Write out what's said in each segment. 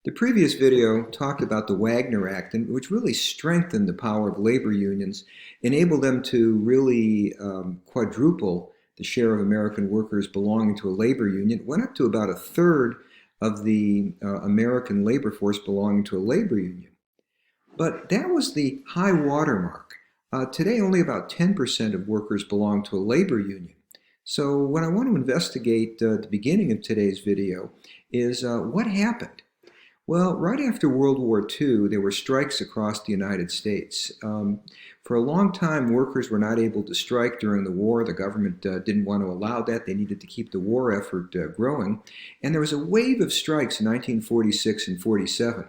The previous video talked about the Wagner Act, which really strengthened the power of labor unions, enabled them to really quadruple the share of American workers belonging to a labor union. It went up to about a third of the American labor force belonging to a labor union. But that was the high watermark. Today, only about 10% of workers belong to a labor union. So what I want to investigate at the beginning of today's video is what happened. Well, right after World War II, there were strikes across the United States. For a long time, workers were not able to strike during the war. The government didn't want to allow that. They needed to keep the war effort growing. And there was a wave of strikes in 1946 and 47.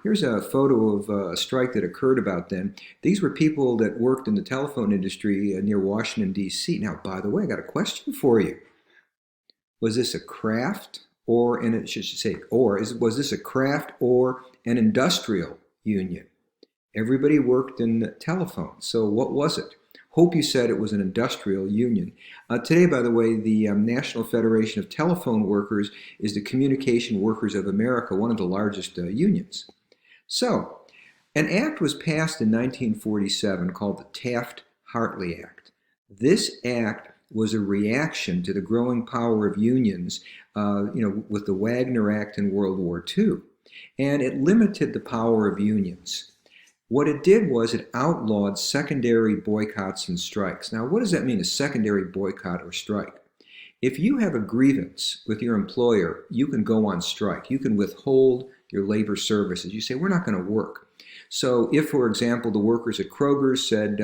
Here's a photo of a strike that occurred about then. These were people that worked in the telephone industry near Washington, D.C. Now, by the way, I got a question for you. Was this a craft? Was this a craft or an industrial union? Everybody worked in telephone, so what was it? Hope you said it was an industrial union. Today, by the way, the National Federation of Telephone Workers is the Communication Workers of America, one of the largest unions. So, an act was passed in 1947 called the Taft-Hartley Act. This act was a reaction to the growing power of unions, with the Wagner Act in World War II. And it limited the power of unions. What it did was it outlawed secondary boycotts and strikes. Now, what does that mean, a secondary boycott or strike? If you have a grievance with your employer, you can go on strike. You can withhold your labor services. You say, we're not going to work. So if, for example, the workers at Kroger's said,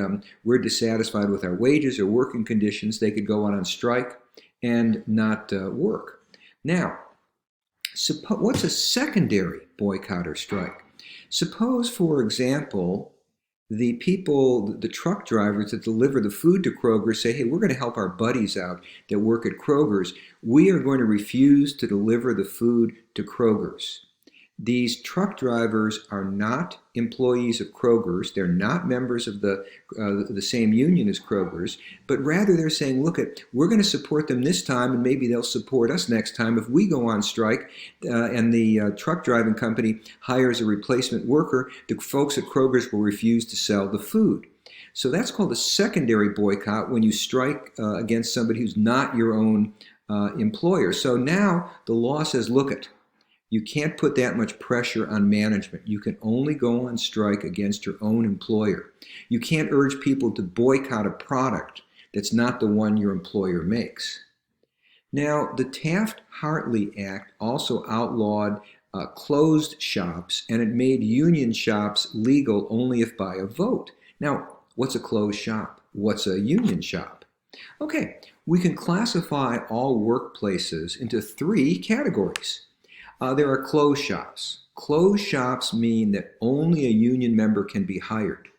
we're dissatisfied with our wages or working conditions, they could go on strike and not work. Now, what's a secondary boycott or strike? Suppose, for example, the truck drivers that deliver the food to Kroger say, hey, we're going to help our buddies out that work at Kroger's. We are going to refuse to deliver the food to Kroger's. These truck drivers are not employees of Kroger's. They're not members of the same union as Kroger's, but rather they're saying, look, we're going to support them this time, and maybe they'll support us next time if we go on strike and the truck driving company hires a replacement worker. The folks at Kroger's will refuse to sell the food. So that's called a secondary boycott, when you strike against somebody who's not your own employer. So now the law says, look, you can't put that much pressure on management. You can only go on strike against your own employer. You can't urge people to boycott a product that's not the one your employer makes. Now, the Taft-Hartley Act also outlawed closed shops, and it made union shops legal only if by a vote. Now, what's a closed shop? What's a union shop? Okay, we can classify all workplaces into three categories. There are closed shops. Closed shops mean that only a union member can be hired.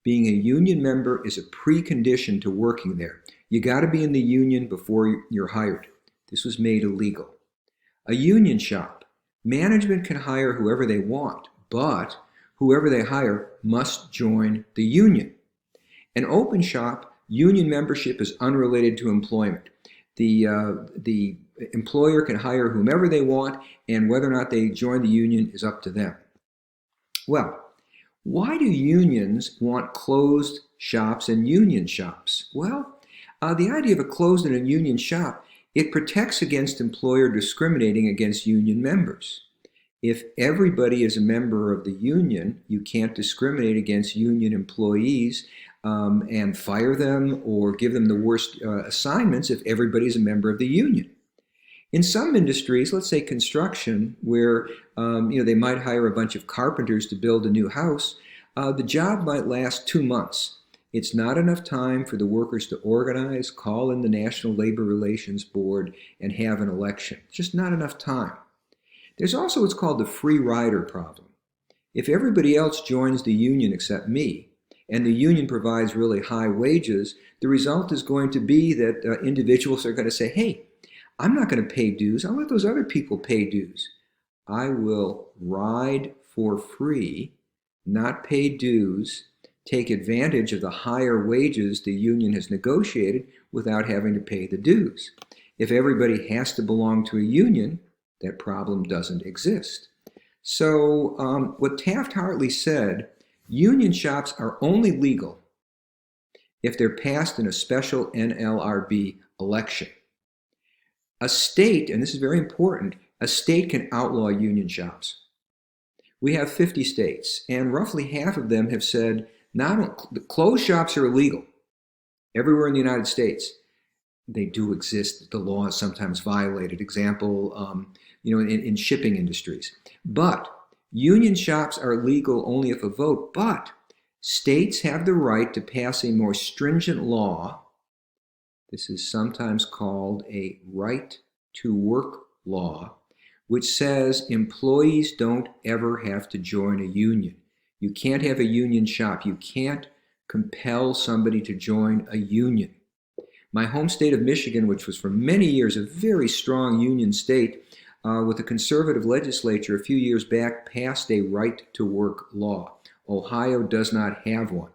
Being a union member is a precondition to working there. You got to be in the union before you're hired. This was made illegal. A union shop. Management can hire whoever they want, but whoever they hire must join the union. An open shop, union membership is unrelated to employment. The employer can hire whomever they want, and whether or not they join the union is up to them. Well, why do unions want closed shops and union shops? Well, the idea of a closed and a union shop, it protects against employer discriminating against union members. If everybody is a member of the union, you can't discriminate against union employees and fire them or give them the worst assignments if everybody's a member of the union. In some industries, let's say construction, where they might hire a bunch of carpenters to build a new house, the job might last 2 months. It's not enough time for the workers to organize, call in the National Labor Relations Board, and have an election. It's just not enough time. There's also what's called the free rider problem. If everybody else joins the union except me, and the union provides really high wages, the result is going to be that individuals are going to say, hey, I'm not going to pay dues. I'll let those other people pay dues. I will ride for free, not pay dues, take advantage of the higher wages the union has negotiated without having to pay the dues. If everybody has to belong to a union, that problem doesn't exist. So what Taft Hartley said, union shops are only legal if they're passed in a special NLRB election. A state, and this is very important, a state can outlaw union shops. We have 50 states, and roughly half of them have said closed shops are illegal everywhere in the United States. They do exist. The law is sometimes violated. Example, in shipping industries. But union shops are legal only if a vote. But states have the right to pass a more stringent law. This is sometimes called a right to work law, which says employees don't ever have to join a union. You can't have a union shop. You can't compel somebody to join a union. My home state of Michigan, which was for many years a very strong union state, with a conservative legislature a few years back, passed a right to work law. Ohio does not have one.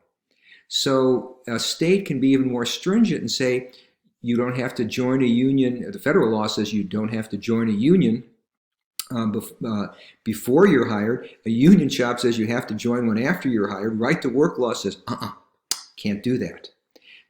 So a state can be even more stringent and say, you don't have to join a union. The federal law says you don't have to join a union before you're hired. A union shop says you have to join one after you're hired. Right to work law says, can't do that.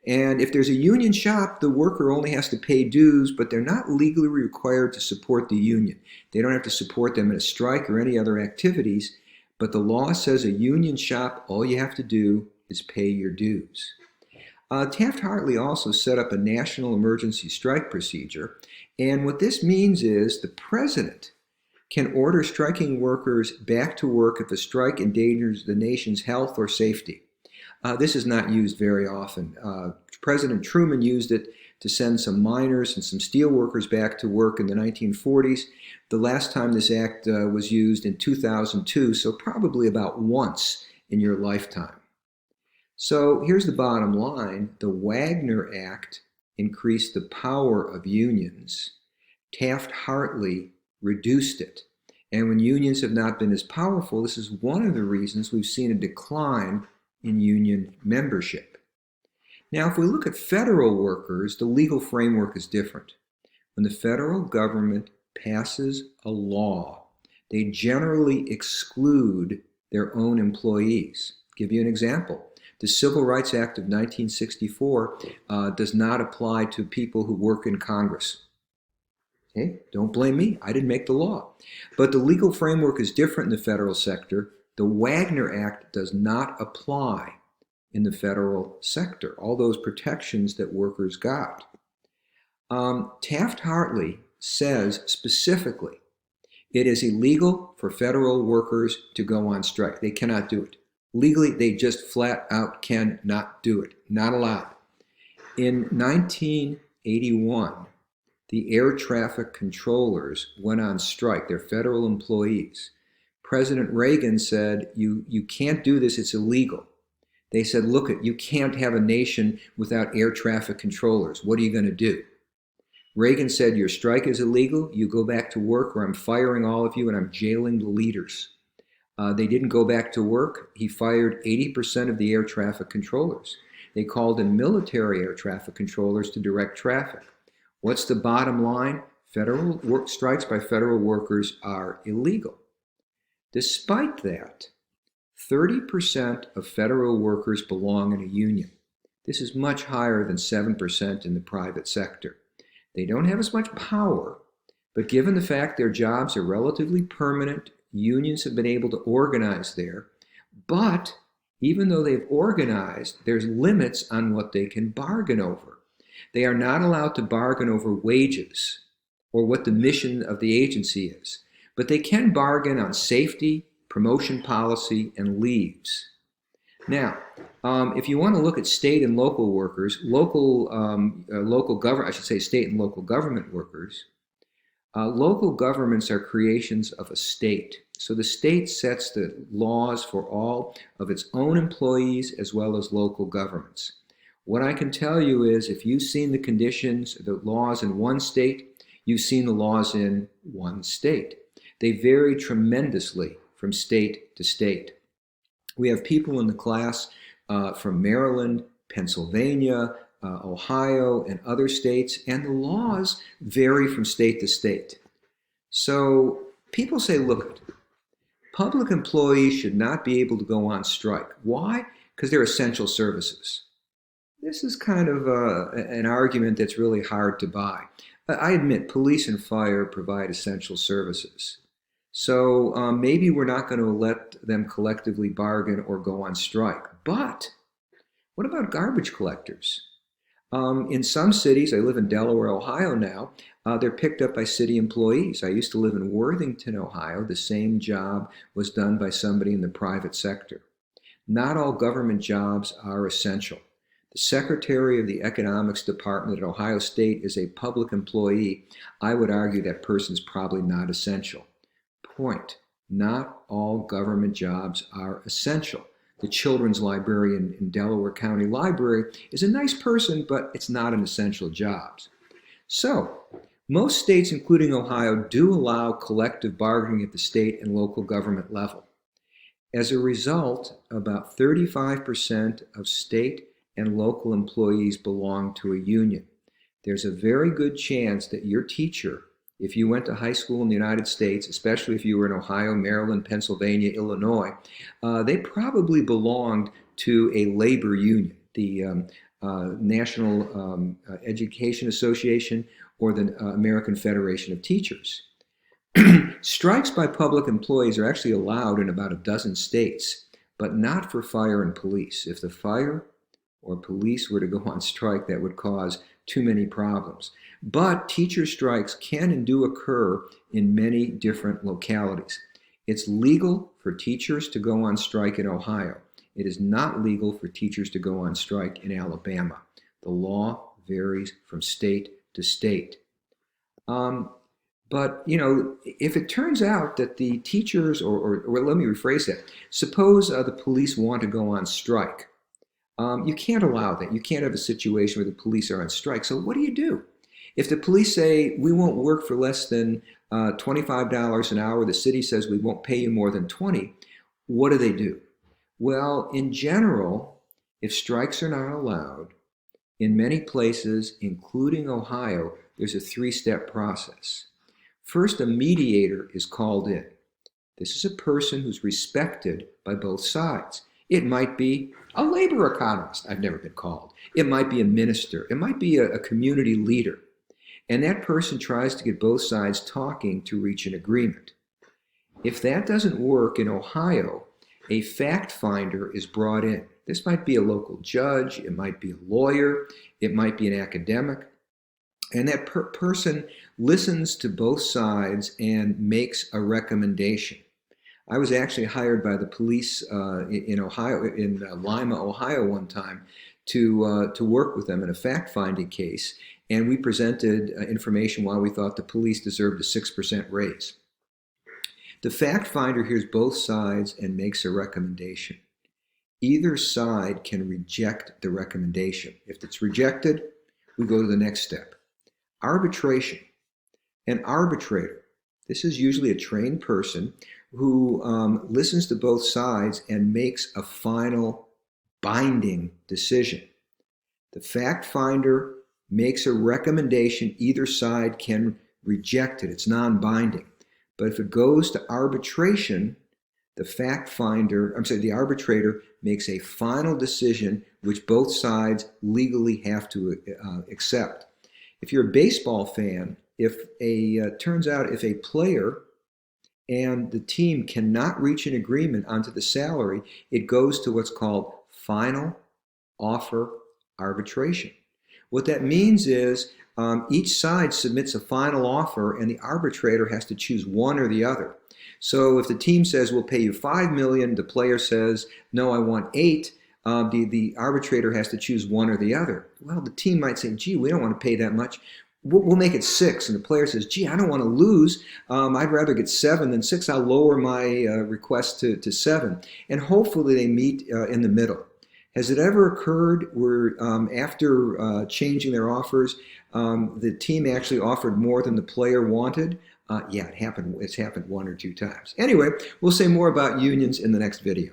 And if there's a union shop, the worker only has to pay dues, but they're not legally required to support the union. They don't have to support them in a strike or any other activities, but the law says a union shop, all you have to do is pay your dues. Taft Hartley also set up a national emergency strike procedure, and what this means is the president can order striking workers back to work if a strike endangers the nation's health or safety. This is not used very often. President Truman used it to send some miners and some steel workers back to work in the 1940s. The last time this act was used in 2002, so probably about once in your lifetime. So here's the bottom line. The Wagner Act increased the power of unions. Taft-Hartley reduced it. And when unions have not been as powerful, this is one of the reasons we've seen a decline in union membership. Now, if we look at federal workers, the legal framework is different. When the federal government passes a law, they generally exclude their own employees. I'll give you an example. The Civil Rights Act of 1964 does not apply to people who work in Congress. Okay? Don't blame me. I didn't make the law. But the legal framework is different in the federal sector. The Wagner Act does not apply in the federal sector, all those protections that workers got. Taft-Hartley says specifically it is illegal for federal workers to go on strike. They cannot do it. Legally, they just flat out cannot do it. Not allowed. In 1981, the air traffic controllers went on strike. They're federal employees. President Reagan said, you can't do this, it's illegal. They said, look, you can't have a nation without air traffic controllers. What are you going to do? Reagan said, your strike is illegal, you go back to work or I'm firing all of you and I'm jailing the leaders. They didn't go back to work. He fired 80% of the air traffic controllers. They called in military air traffic controllers to direct traffic. What's the bottom line? Federal work strikes by federal workers are illegal. Despite that, 30% of federal workers belong in a union. This is much higher than 7% in the private sector. They don't have as much power, but given the fact their jobs are relatively permanent, unions have been able to organize there. But even though they've organized, there's limits on what they can bargain over. They are not allowed to bargain over wages or what the mission of the agency is, but they can bargain on safety, promotion policy, and leaves. Now, if you want to look at state and local workers, local government, I should say state and local government workers, local governments are creations of a state. So the state sets the laws for all of its own employees as well as local governments. What I can tell you is if you've seen the conditions, the laws in one state, you've seen the laws in one state. They vary tremendously from state to state. We have people in the class from Maryland, Pennsylvania, Ohio, and other states, and the laws vary from state to state. So people say, look, Public employees should not be able to go on strike. Why? Because they're essential services. This is kind of an argument that's really hard to buy. I admit police and fire provide essential services. So maybe we're not going to let them collectively bargain or go on strike. But what about garbage collectors? In some cities, I live in Delaware, Ohio now, they're picked up by city employees. I used to live in Worthington, Ohio. The same job was done by somebody in the private sector. Not all government jobs are essential. The Secretary of the Economics Department at Ohio State is a public employee. I would argue that person's probably not essential. Point. Not all government jobs are essential. The children's librarian in Delaware County Library is a nice person, but it's not an essential job. So, most states, including Ohio, do allow collective bargaining at the state and local government level. As a result, about 35% of state and local employees belong to a union. There's a very good chance that your teacher, if you went to high school in the United States, especially if you were in Ohio, Maryland, Pennsylvania, Illinois, they probably belonged to a labor union, the National Education Association or the American Federation of Teachers. Strikes by public employees are actually allowed in about a dozen states, but not for fire and police. If the fire or police were to go on strike, that would cause too many problems. But teacher strikes can and do occur in many different localities. It's legal for teachers to go on strike in Ohio. It is not legal for teachers to go on strike in Alabama. The law varies from state to state. But, you know, if it turns out that the teachers, or let me rephrase that, suppose the police want to go on strike. You can't allow that. You can't have a situation where the police are on strike. So what do? If the police say, we won't work for less than $25 an hour, the city says we won't pay you more than $20, what do? Well, in general, if strikes are not allowed, in many places, including Ohio, there's a three-step process. First, a mediator is called in. This is a person who's respected by both sides. It might be a labor economist. I've never been called. It might be a minister. It might be a community leader. And that person tries to get both sides talking to reach an agreement. If that doesn't work in Ohio, a fact finder is brought in. This might be a local judge. It might be a lawyer. It might be an academic. And that person listens to both sides and makes a recommendation. I was actually hired by the police in Ohio, in Lima, Ohio, one time to work with them in a fact-finding case, and we presented information why we thought the police deserved a 6% raise. The fact finder hears both sides and makes a recommendation. Either side can reject the recommendation. If it's rejected, we go to the next step. Arbitration. An arbitrator. This is usually a trained person who listens to both sides and makes a final binding decision. The fact finder makes a recommendation. Either side can reject it. It's non-binding. But if it goes to arbitration, the arbitrator makes a final decision which both sides legally have to accept. If you're a baseball fan, turns out if a player and the team cannot reach an agreement onto the salary, it goes to what's called final offer arbitration. What that means is each side submits a final offer and the arbitrator has to choose one or the other. So if the team says, we'll pay you $5 million, the player says, no, I want $8, the arbitrator has to choose one or the other. Well, the team might say, gee, we don't want to pay that much. We'll make it $6. And the player says, gee, I don't want to lose. I'd rather get $7 than $6. I'll lower my request to $7. And hopefully they meet in the middle. Has it ever occurred where after changing their offers, the team actually offered more than the player wanted? Yeah, it happened. It's happened one or two times. Anyway, we'll say more about unions in the next video.